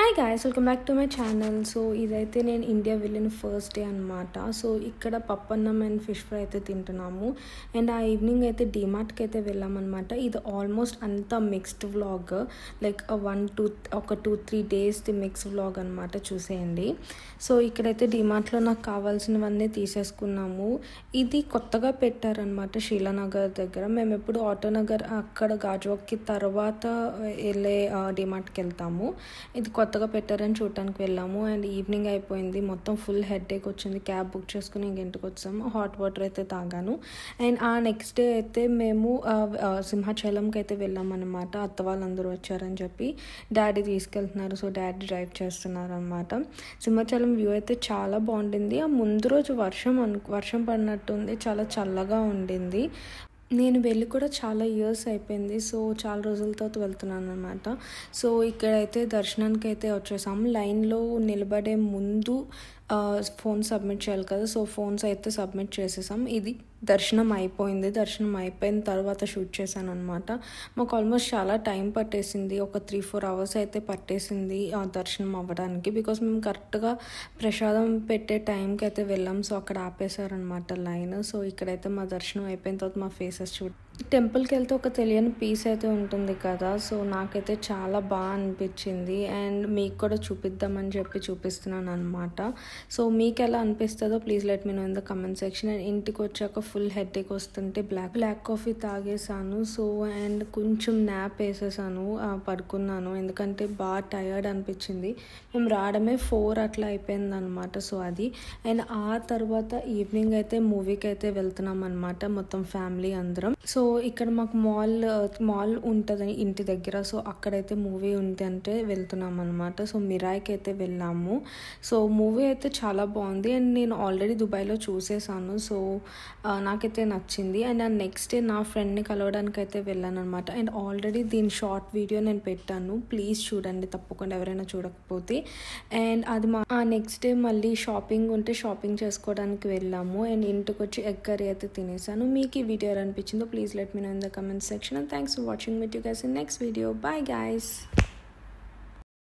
Hi guys, welcome back to my channel. So ఇదైతే నేను India వెళ్ళిన ఫస్ట్ డే అనమాట. సో ఇక్కడ పప్పన్నం అండ్ ఫిష్ ఫ్రై అయితే తింటున్నాము. అండ్ ఆ ఈవినింగ్ అయితే డిమార్ట్కి అయితే వెళ్ళామన్నమాట. ఇది ఆల్మోస్ట్ అంతా మిక్స్డ్ వ్లాగ్, లైక్ ఒక 2-3 డేస్ది మిక్స్ వ్లాగ్ అనమాట. చూసేయండి. సో ఇక్కడైతే డిమార్ట్లో నాకు కావాల్సినవన్నీ తీసేసుకున్నాము. ఇది కొత్తగా పెట్టారనమాట శీలానగర్ దగ్గర. మేము ఎప్పుడు ఆటోనగర్ అక్కడ గాజువాక్కి తర్వాత వెళ్ళే డిమార్ట్కి వెళ్తాము. ఇది కొత్తగా పెట్టారని చూడటానికి వెళ్ళాము. అండ్ ఈవినింగ్ అయిపోయింది, మొత్తం ఫుల్ హెడేక్ వచ్చింది. క్యాబ్ బుక్ చేసుకుని ఇంటికి వచ్చాము. హాట్ వాటర్ అయితే తాగాను. అండ్ ఆ నెక్స్ట్ డే అయితే మేము సింహాచలంకి అయితే వెళ్ళామన్నమాట. అత్త వాళ్ళందరూ వచ్చారని చెప్పి డాడీ తీసుకెళ్తున్నారు. సో డాడీ డ్రైవ్ చేస్తున్నారు అనమాట. సింహాచలం వ్యూ అయితే చాలా బాగుండింది. ఆ ముందు రోజు వర్షం పడినట్టుంది, చాలా చల్లగా ఉండింది. నేను వెళ్ళి కూడా చాలా ఇయర్స్ అయిపోయింది. సో చాలా రోజుల తర్వాత వెళ్తున్నాను అనమాట. సో ఇక్కడైతే దర్శనానికి అయితే వచ్చేసాము. లైన్లో నిలబడే ముందు ఫోన్ సబ్మిట్ చేయాలి కదా. సో ఫోన్స్ అయితే సబ్మిట్ చేసేసాం. ఇది దర్శనం అయిపోయిన తర్వాత షూట్ చేశాను అనమాట. మాకు ఆల్మోస్ట్ చాలా టైం పట్టేసింది. ఒక 3-4 అవర్స్ అయితే పట్టేసింది దర్శనం అవ్వడానికి. బికాస్ మేము కరెక్ట్గా ప్రసాదం పెట్టే టైంకి అయితే వెళ్ళాం. సో అక్కడ ఆపేశారనమాట లైన్. సో ఇక్కడైతే మా దర్శనం అయిపోయిన తర్వాత మా ఫేసెస్ టెంపుల్కి వెళ్తే ఒక తెలియని పీస్ అయితే ఉంటుంది కదా. సో నాకైతే చాలా బాగా అనిపించింది. అండ్ మీకు కూడా చూపిద్దామని చెప్పి చూపిస్తున్నాను అనమాట. సో మీకు ఎలా అనిపిస్తుందో please let me know in the comment section. And ఇంటికి వచ్చాక ఫుల్ హెడేక్ వస్తుంటే బ్లాక్ కాఫీ తాగేసాను. సో అండ్ కొంచెం న్యాప్ వేసేసాను, పడుకున్నాను. ఎందుకంటే బాగా టయర్డ్ అనిపించింది. మేము రావడమే 4 అట్లా అయిపోయింది అనమాట. సో అది. అండ్ ఆ తర్వాత ఈవినింగ్ అయితే మూవీకి అయితే వెళ్తున్నాం అనమాట, మొత్తం ఫ్యామిలీ అందరం. సో ఇక్కడ మాకు మాల్ ఉంటుంది ఇంటి దగ్గర. సో అక్కడైతే మూవీ ఉంది అంటే వెళ్తున్నాం అనమాట. సో మిరాయికి అయితే వెళ్ళాము. సో మూవీ అయితే చాలా బాగుంది. అండ్ నేను ఆల్రెడీ దుబాయ్లో చూసేసాను. సో నాకైతే నచ్చింది. అండ్ ఆ నెక్స్ట్ డే నా ఫ్రెండ్ని కలవడానికి అయితే వెళ్ళాను అనమాట. అండ్ ఆల్రెడీ దీని షార్ట్ వీడియో నేను పెట్టాను, ప్లీజ్ చూడండి తప్పకుండా ఎవరైనా చూడకపోతే. అండ్ అది ఆ నెక్స్ట్ డే మళ్ళీ షాపింగ్ ఉంటే షాపింగ్ చేసుకోవడానికి వెళ్ళాము. అండ్ ఇంటికి వచ్చి ఎగ్ కర్రీ అయితే తినేసాను. మీకు ఈ వీడియో అనిపించిందో please let me know in the comment section, and thanks for watching. Meet you guys in next video. Bye guys.